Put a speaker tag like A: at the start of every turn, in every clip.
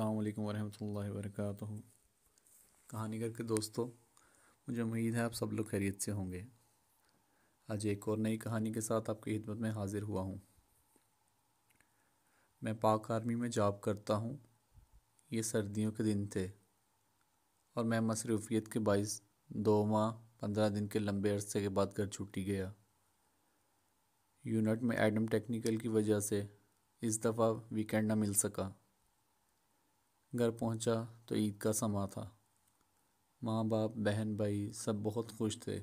A: السلام علیکم ورحمۃ اللہ وبرکاتہ۔ کہانی گھر کے دوستوں، مجھے امید ہے آپ سب لوگ خیریت سے ہوں گے۔ آج ایک اور نئی کہانی کے ساتھ آپ کی خدمت میں حاضر ہوا ہوں۔ میں پاک آرمی میں جاب کرتا ہوں۔ یہ سردیوں کے دن تھے اور میں مصروفیت کے باعث 2 ماہ 15 دن کے لمبے عرصے کے بعد گھر چھٹی گیا۔ یونٹ میں ایڈم ٹیکنیکل کی وجہ سے اس دفعہ ویکینڈ نہ مل سکا۔ گھر پہنچا تو عید کا سماں تھا۔ ماں باپ بہن بھائی سب بہت خوش تھے۔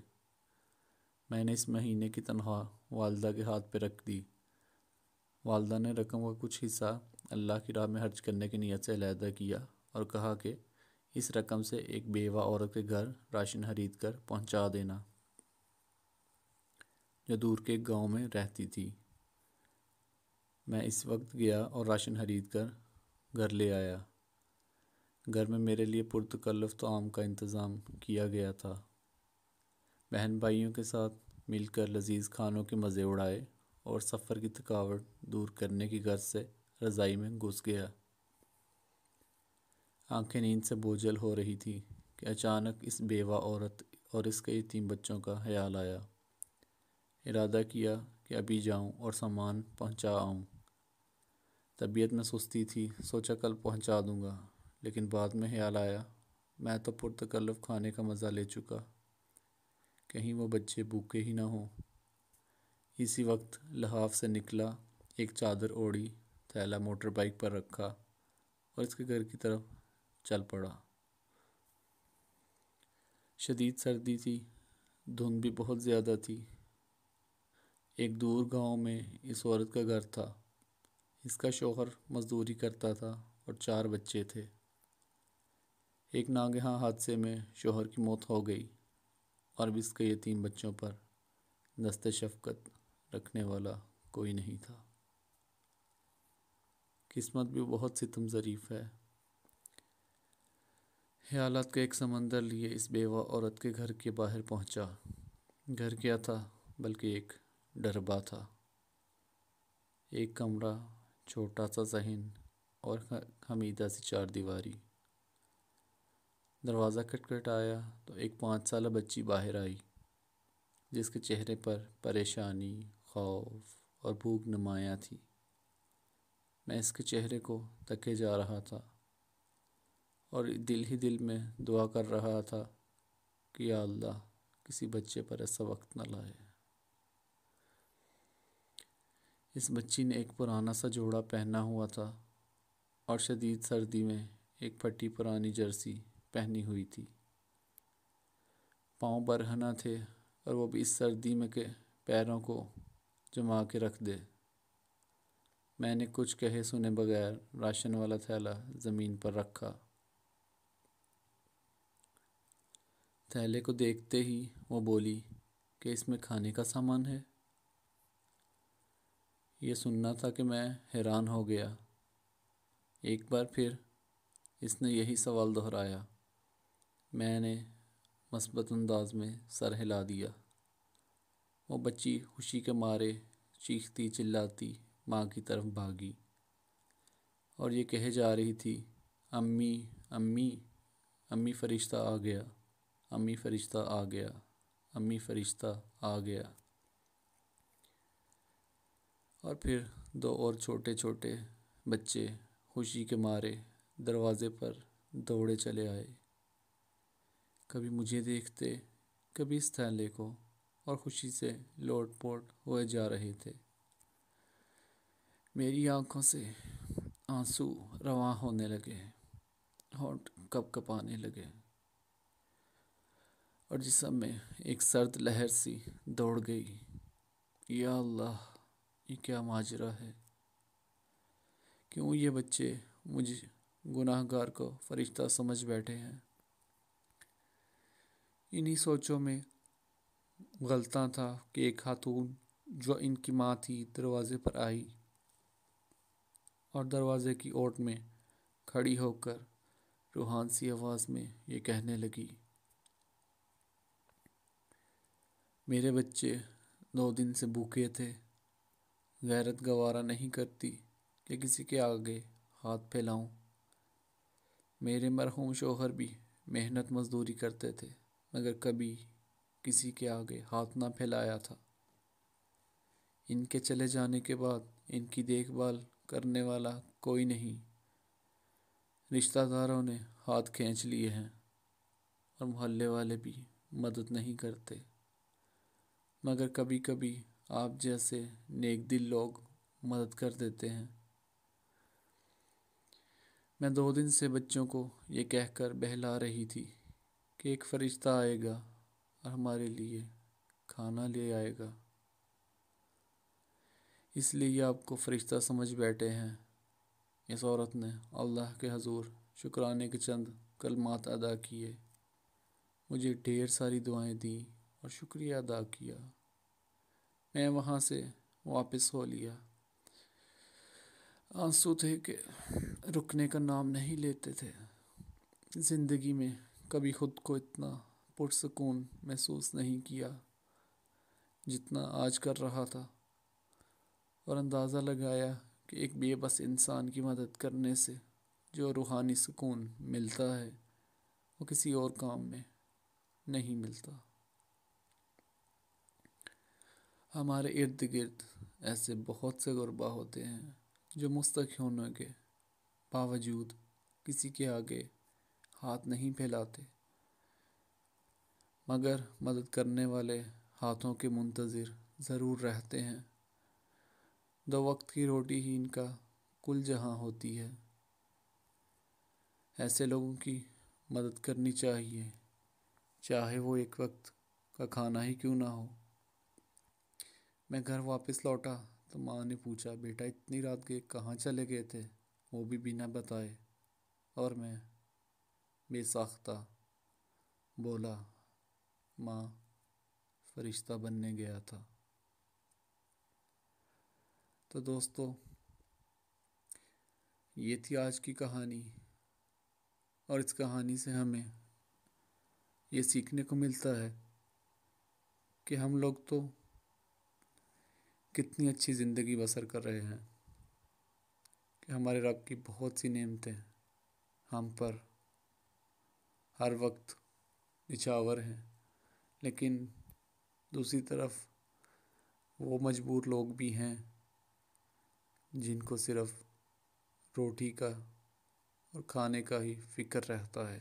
A: میں نے اس مہینے کی تنخواہ والدہ کے ہاتھ پہ رکھ دی۔ والدہ نے رقم کا کچھ حصہ اللہ کی راہ میں خرچ کرنے کی نیت سے علیحدہ کیا اور کہا کہ اس رقم سے ایک بیوہ عورت کے گھر راشن خرید کر پہنچا دینا، جو دور کے ایک گاؤں میں رہتی تھی۔ میں اس وقت گیا اور راشن خرید کر گھر لے آیا۔ گھر میں میرے لیے پرتکلف طعام کا انتظام کیا گیا تھا۔ بہن بھائیوں کے ساتھ مل کر لذیذ کھانوں کے مزے اڑائے اور سفر کی تھکاوٹ دور کرنے کی غرض سے رضائی میں گھس گیا۔ آنکھیں نیند سے بوجھل ہو رہی تھی کہ اچانک اس بیوہ عورت اور اس کے یتیم بچوں کا خیال آیا۔ ارادہ کیا کہ ابھی جاؤں اور سامان پہنچا آؤں۔ طبیعت میں سستی تھی، سوچا کل پہنچا دوں گا، لیکن بعد میں خیال آیا میں تو پرتکلف کھانے کا مزہ لے چکا، کہیں وہ بچے بھوکے ہی نہ ہوں۔ اسی وقت لحاف سے نکلا، ایک چادر اوڑھی، تھیلا موٹر بائیک پر رکھا اور اس کے گھر کی طرف چل پڑا۔ شدید سردی تھی، دھند بھی بہت زیادہ تھی۔ ایک دور گاؤں میں اس عورت کا گھر تھا۔ اس کا شوہر مزدوری کرتا تھا اور 4 بچے تھے۔ ایک ناگہاں حادثے میں شوہر کی موت ہو گئی اور اب اس کے یتیم بچوں پر دست شفقت رکھنے والا کوئی نہیں تھا۔ قسمت بھی بہت ستم ظریف ہے۔ خیالات کا ایک سمندر لیے اس بیوہ عورت کے گھر کے باہر پہنچا۔ گھر کیا تھا بلکہ ایک ڈربہ تھا۔ ایک کمرہ، چھوٹا سا صحن اور حمیدہ سی 4 دیواری۔ دروازہ کھٹکھٹایا تو ایک 5 سالہ بچی باہر آئی، جس کے چہرے پر پریشانی، خوف اور بھوک نمایاں تھی۔ میں اس کے چہرے کو تکے جا رہا تھا اور دل ہی دل میں دعا کر رہا تھا کہ یا اللہ کسی بچے پر ایسا وقت نہ لائے۔ اس بچی نے ایک پرانا سا جوڑا پہنا ہوا تھا اور شدید سردی میں ایک پھٹی پرانی جرسی پہنی ہوئی تھی۔ پاؤں برہنہ تھے اور وہ بھی اس سردی میں کہ پیروں کو جما کے رکھ دے۔ میں نے کچھ کہے سنے بغیر راشن والا تھیلا زمین پر رکھا۔ تھیلے کو دیکھتے ہی وہ بولی کہ اس میں کھانے کا سامان ہے۔ یہ سننا تھا کہ میں حیران ہو گیا۔ ایک بار پھر اس نے یہی سوال دہرایا۔ میں نے مثبت انداز میں سر ہلا دیا۔ وہ بچی خوشی کے مارے چیختی چلاتی ماں کی طرف بھاگی اور یہ کہے جا رہی تھی، امی امی، امی فرشتہ آ گیا، امی فرشتہ آ گیا، امی فرشتہ آ گیا۔ اور پھر 2 اور چھوٹے چھوٹے بچے خوشی کے مارے دروازے پر دوڑے چلے آئے، کبھی مجھے دیکھتے، کبھی اس تھیلے کو، اور خوشی سے لوٹ پوٹ ہوئے جا رہے تھے۔ میری آنکھوں سے آنسو رواں ہونے لگے، ہونٹ کپ کپانے لگے اور جسم میں ایک سرد لہر سی دوڑ گئی۔ یا اللہ، یہ کیا ماجرا ہے؟ کیوں یہ بچے مجھ گناہ گار کو فرشتہ سمجھ بیٹھے ہیں؟ انہی سوچوں میں غلطاں تھا کہ ایک خاتون جو ان کی ماں تھی دروازے پر آئی اور دروازے کی اوٹ میں کھڑی ہو کر روحان سی آواز میں یہ کہنے لگی، میرے بچے 2 دن سے بھوکے تھے، غیرت گوارا نہیں کرتی کہ کسی کے آگے ہاتھ پھیلاؤں، میرے مرحوم شوہر بھی محنت مزدوری کرتے تھے، مگر کبھی کسی کے آگے ہاتھ نہ پھیلایا تھا۔ ان کے چلے جانے کے بعد ان کی دیکھ بھال کرنے والا کوئی نہیں۔ رشتہ داروں نے ہاتھ کھینچ لیے ہیں اور محلے والے بھی مدد نہیں کرتے، مگر کبھی کبھی آپ جیسے نیک دل لوگ مدد کر دیتے ہیں۔ میں 2 دن سے بچوں کو یہ کہہ کر بہلا رہی تھی کہ ایک فرشتہ آئے گا اور ہمارے لیے کھانا لے آئے گا، اس لیے آپ کو فرشتہ سمجھ بیٹھے ہیں۔ اس عورت نے اللہ کے حضور شکرانے کے چند کلمات ادا کیے، مجھے ڈھیر ساری دعائیں دیں اور شکریہ ادا کیا۔ میں وہاں سے واپس ہو لیا۔ آنسو تھے کہ رکنے کا نام نہیں لیتے تھے۔ زندگی میں کبھی خود کو اتنا پرسکون محسوس نہیں کیا جتنا آج کر رہا تھا، اور اندازہ لگایا کہ ایک بے بس انسان کی مدد کرنے سے جو روحانی سکون ملتا ہے وہ کسی اور کام میں نہیں ملتا۔ ہمارے ارد گرد ایسے بہت سے غربا ہوتے ہیں جو مستحق ہونے کے باوجود کسی کے آگے ہاتھ نہیں پھیلاتے، مگر مدد کرنے والے ہاتھوں کے منتظر ضرور رہتے ہیں۔ 2 وقت کی روٹی ہی ان کا کل جہاں ہوتی ہے۔ ایسے لوگوں کی مدد کرنی چاہیے، چاہے وہ ایک وقت کا کھانا ہی کیوں نہ ہو۔ میں گھر واپس لوٹا تو ماں نے پوچھا، بیٹا اتنی رات کے کہاں چلے گئے تھے، وہ بھی بنا بتائے؟ اور میں بے ساختہ بولا، ماں فرشتہ بننے گیا تھا۔ تو دوستو، یہ تھی آج کی کہانی، اور اس کہانی سے ہمیں یہ سیکھنے کو ملتا ہے کہ ہم لوگ تو کتنی اچھی زندگی بسر کر رہے ہیں، کہ ہمارے رب کی بہت سی نعمتیں ہم پر ہر وقت نچھاور ہیں، لیکن دوسری طرف وہ مجبور لوگ بھی ہیں جن کو صرف روٹی کا اور کھانے کا ہی فکر رہتا ہے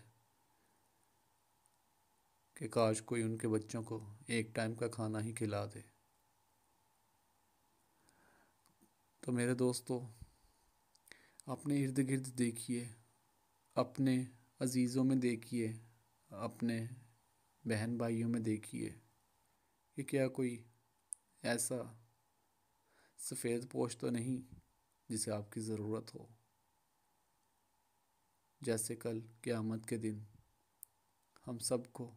A: کہ کاش کوئی ان کے بچوں کو ایک ٹائم کا کھانا ہی کھلا دے۔ تو میرے دوستو، اپنے ارد گرد دیکھیے، اپنے عزیزوں میں دیکھیے، اپنے بہن بھائیوں میں دیکھیے کہ کیا کوئی ایسا سفید پوش تو نہیں جسے آپ کی ضرورت ہو۔ جیسے کل قیامت کے دن ہم سب کو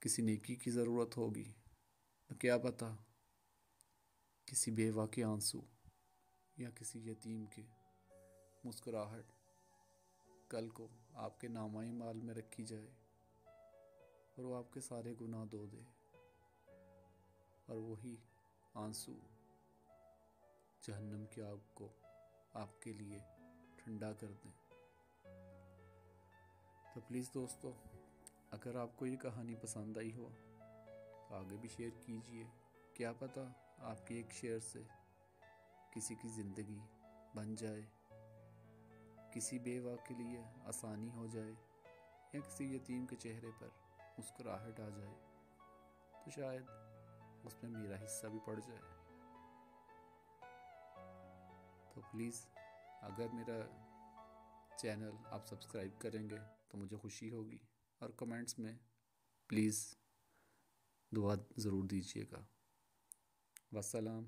A: کسی نیکی کی ضرورت ہوگی، تو کیا پتہ کسی بیوہ کے آنسو یا کسی یتیم کی مسکراہٹ کل کو آپ کے نامہ اعمال میں رکھی جائے اور وہ آپ کے سارے گناہ دھو دے، اور وہی آنسو جہنم کی آگ کو آپ کے لیے ٹھنڈا کر دیں۔ تو پلیز دوستو، اگر آپ کو یہ کہانی پسند آئی ہو تو آگے بھی شیئر کیجئے۔ کیا پتہ آپ کے ایک شیئر سے کسی کی زندگی بن جائے، کسی بیوہ کے لیے آسانی ہو جائے، یا کسی یتیم کے چہرے پر مسکراہٹ آ جائے، تو شاید اس میں میرا حصہ بھی پڑ جائے۔ تو پلیز اگر میرا چینل آپ سبسکرائب کریں گے تو مجھے خوشی ہوگی، اور کمنٹس میں پلیز دعا ضرور دیجیے گا۔ والسلام۔